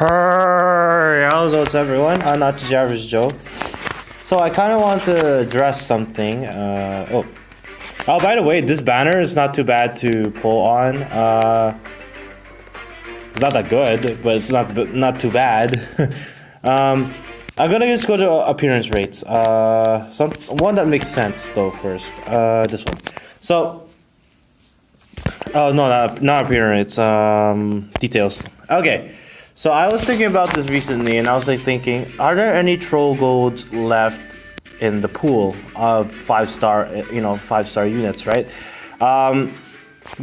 How's what's everyone? I'm not just average Joe. So I kind of want to address something. Oh, by the way, this banner is not too bad to pull on. It's not that good, but it's not too bad. I'm gonna just go to appearance rates. One that makes sense though first. This one. So. Oh no, not appearance. Details. Okay. So I was thinking about this recently, and I was like thinking, are there any troll golds left in the pool of 5-star, 5-star units, right?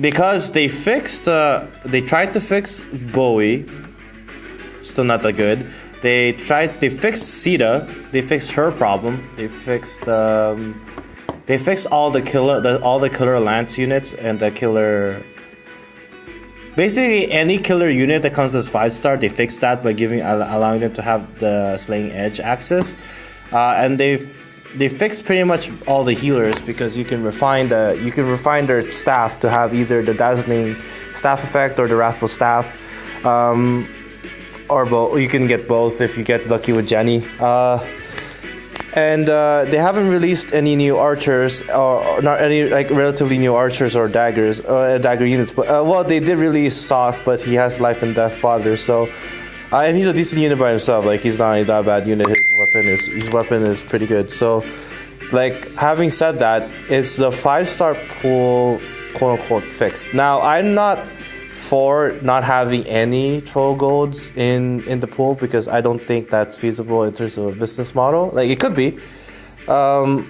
Because they tried to fix Bowie, still not that good. They fixed Sita, they fixed her problem. They fixed all the killer Lance units and the killer. Basically, any killer unit that comes as 5-star, they fixed that by allowing them to have the slaying edge access, and they fixed pretty much all the healers because you can refine their staff to have either the dazzling staff effect or the wrathful staff, or both. You can get both if you get lucky with Jenny. And they haven't released any new archers, or not any relatively new archers or daggers, dagger units. But well, they did release Soth, but he has life and death father. So, and he's a decent unit by himself. Like he's not a bad unit. His weapon is pretty good. So, having said that, it's the 5-star pool, quote unquote, fixed. Now I'm not for not having any troll golds in the pool because I don't think that's feasible in terms of a business model. Like it could be, but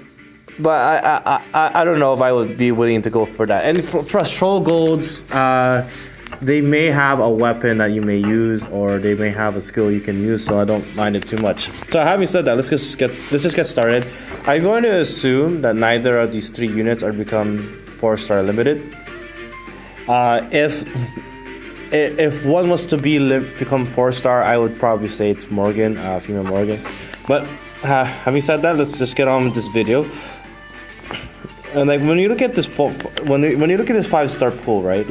I don't know if I would be willing to go for that. And for troll golds, they may have a weapon that you may use, or they may have a skill you can use. So I don't mind it too much. So having said that, let's just get started. I'm going to assume that neither of these 3 units are become 4-star limited. If one was to become 4-star, I would probably say it's Morgan, female Morgan. But having said that, let's just get on with this video. And when you look at this when you look at this 5-star pool, right?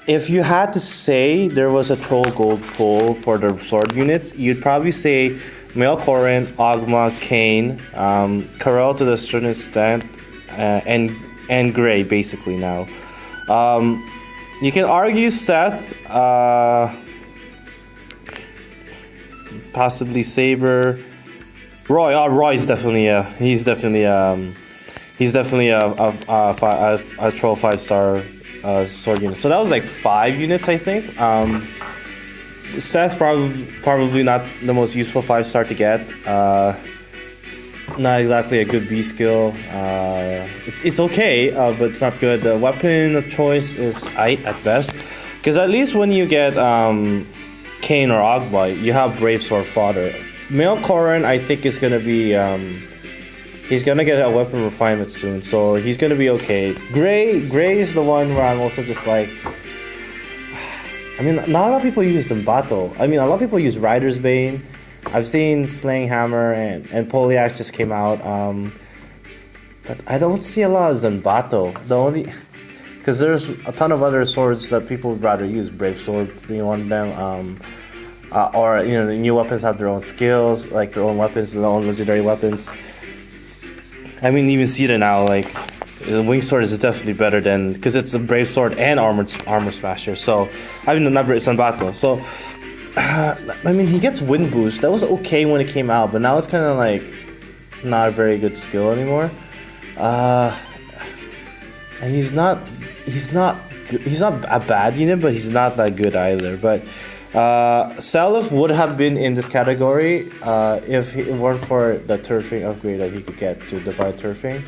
If you had to say there was a troll gold pool for the sword units, you'd probably say Melkorin, Ogma, Kane, Karel to the certain extent, and Gray basically now. You can argue Seth, possibly Saber, Roy. Roy's definitely he's definitely a troll 5-star sword unit. So that was 5 units, I think. Seth probably not the most useful 5-star to get. Not exactly a good B skill. It's okay, but it's not good. The weapon of choice is aight at best, because at least when you get Kane or Ogba, you have Brave Sword fodder. Male Korin, I think, is gonna be he's gonna get a weapon refinement soon, so he's gonna be okay. Gray is the one where I'm also just I mean, not a lot of people use Zambato. I mean, a lot of people use Rider's Bane. I've seen Slaying Hammer and Poliak just came out, but I don't see a lot of Zanbato. Because there's a ton of other swords that people would rather use. Brave Sword being one of them, or the new weapons have their own skills, like their own weapons, their own legendary weapons. I mean, even Sita now, the Wing Sword is definitely better than, because it's a Brave Sword and armor smasher. So I mean, never it's Zanbato. So. I mean, he gets wind boost. That was okay when it came out, but now it's kind of not a very good skill anymore. And he's not a bad unit, but he's not that good either. But Salif would have been in this category if it weren't for the turfing upgrade that he could get to Divine Turfing,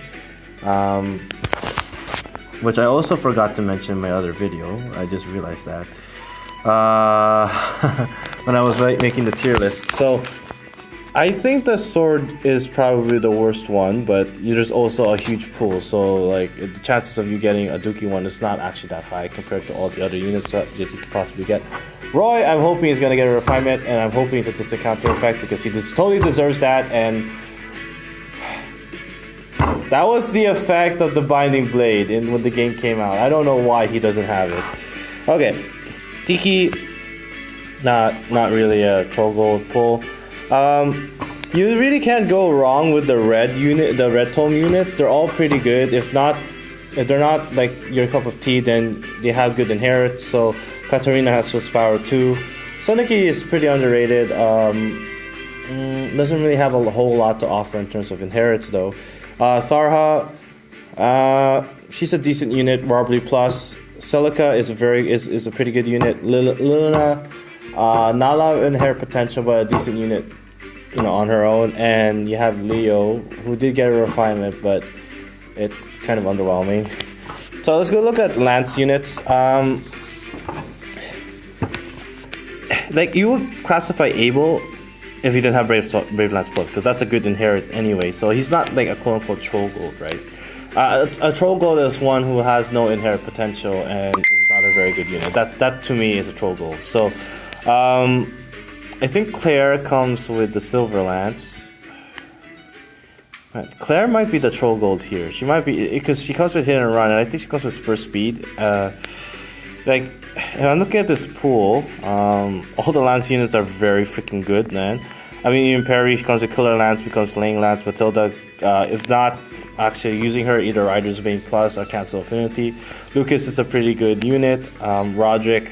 which I also forgot to mention in my other video. I just realized that. When I was making the tier list. So I think the sword is probably the worst one, but there's also a huge pool, so the chances of you getting a Dookie one is not actually that high compared to all the other units that you could possibly get. Roy, I'm hoping he's gonna get a refinement, and I'm hoping that this is a counter effect because he totally deserves that. And that was the effect of the Binding Blade when the game came out. I don't know why he doesn't have it. Okay, Tiki. not really a troll gold pull. You really can't go wrong with the red tome units. They're all pretty good. If they're not like your cup of tea, then they have good inherits. So Katarina has Swiss power too. Soniki is pretty underrated. Doesn't really have a whole lot to offer in terms of inherits though. Tharha, she's a decent unit. Warbly plus. Celica is a pretty good unit. Lilina, not a lot of inherent potential, but a decent unit, on her own. And you have Leo, who did get a refinement, but it's kind of underwhelming. So let's go look at Lance units. Like you would classify Abel if you didn't have Brave Lance Plus, because that's a good inherit anyway. So he's not like a quote-unquote troll gold, right? A troll gold is one who has no inherent potential and is not a very good unit. That to me is a troll gold. So I think Claire comes with the Silver Lance. Right. Claire might be the troll gold here. She might be, because she comes with hit and run, and I think she comes with spur speed. Like, if I'm looking at this pool, all the Lance units are very freaking good, man. I mean, even Perry comes with Killer Lance, becomes Slaying Lance. Matilda, if not actually using her, either Rider's Vein Plus or Cancel Affinity. Lucas is a pretty good unit. Roderick,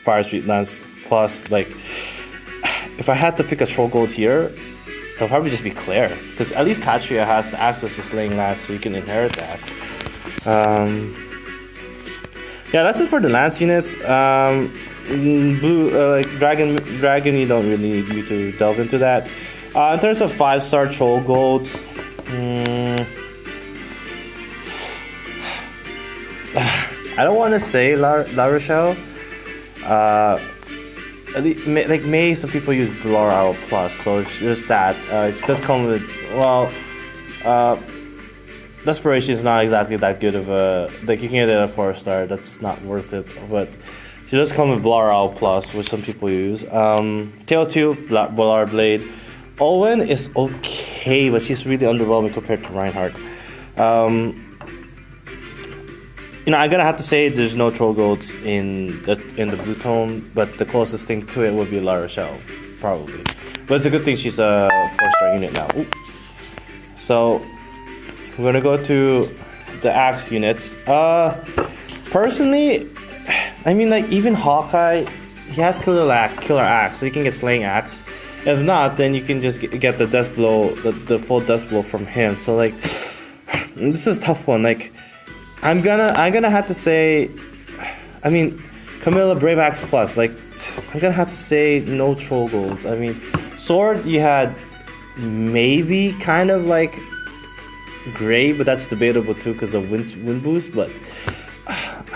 Fire Street Lance Plus. Like, if I had to pick a troll gold here, it'll probably just be Claire, because at least Katria has access to Slaying Lance, so you can inherit that. Yeah, that's it for the Lance units. Blue, like Dragon, you don't really need me to delve into that. In terms of 5-star troll golds, I don't want to say La Rochelle. Like May, some people use Blower Owl Plus, so it's just that. It does come with, Desperation is not exactly that good of a, like you can get it at 4-star, that's not worth it, but she does come with Blower Owl Plus, which some people use. Tail 2, Bolar Blade. Owen is okay, but she's really underwhelming compared to Reinhardt. I'm gonna have to say there's no troll golds in the blue tone, but the closest thing to it would be La Rochelle, probably. But it's a good thing she's a 4-star unit now. Ooh. So we're gonna go to the axe units. Personally, I mean, like even Hawkeye, he has killer axe, so you can get Slaying Axe. If not, then you can just get the death blow, the full death blow from him. So like, this is a tough one. Like, I'm gonna have to say, I mean, Camilla Brave Axe Plus. Like, I'm gonna have to say no troll golds. I mean, Sword you had maybe kind of like gray, but that's debatable too because of wind boost. But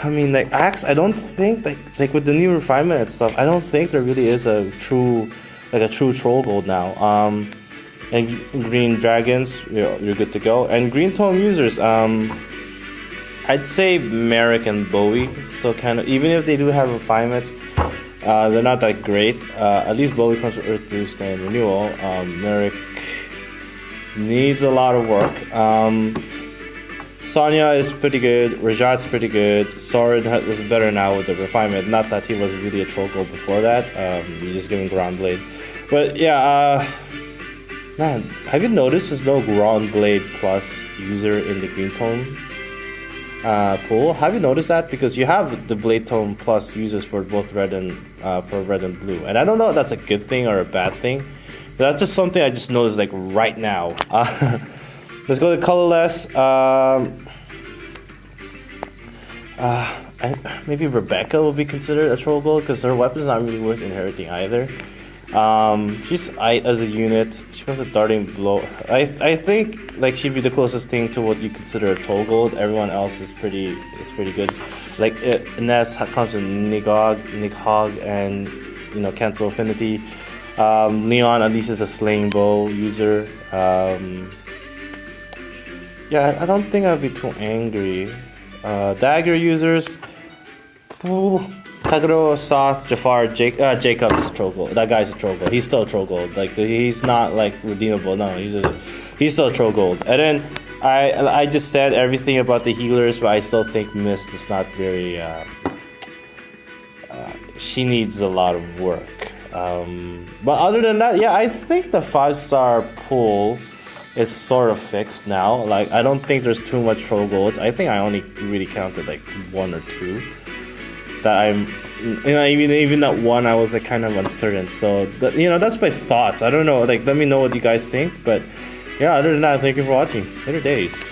I mean, like Axe, I don't think like with the new refinement and stuff, I don't think there really is a true troll gold now. And green dragons, you're good to go. And green tome users, I'd say Merrick and Bowie still kind of, even if they do have refinements, they're not that great. At least Bowie comes with Earth Boost and Renewal. Merrick needs a lot of work. Sonya is pretty good. Rajat's pretty good. Sorin is better now with the refinement. Not that he was really a troll gold before that. You just give him Ground Blade. But yeah, man, have you noticed there's no Ground Blade Plus user in the Green Tone pool? Have you noticed that? Because you have the Blade Tone Plus users for both red and blue. And I don't know if that's a good thing or a bad thing. But that's just something I just noticed like right now. Let's go to colorless. Maybe Rebecca will be considered a troll gold because her weapon's not really worth inheriting either. She's as a unit. She comes with Darting Blow. I think like she'd be the closest thing to what you consider a troll gold. Everyone else is pretty good. Like Ines comes with Nighog, and Cancel Affinity. Leon at least is a Slaying Bow user. Yeah, I don't think I'd be too angry. Dagger users. Kagero, Soth, Jafar, Jacob is a troll gold. That guy's a troll gold. He's still a troll gold. Like he's not like redeemable. No, he's still a troll gold. And then I just said everything about the healers, but I still think Mist is not very. she needs a lot of work. But other than that, yeah, I think the 5-star pool is sort of fixed now. Like, I don't think there's too much troll golds. I think I only really counted like 1 or 2 that I'm, even that one I was like kind of uncertain. So that's my thoughts. I don't know, like, let me know what you guys think. But yeah, other than that, thank you for watching. Later days.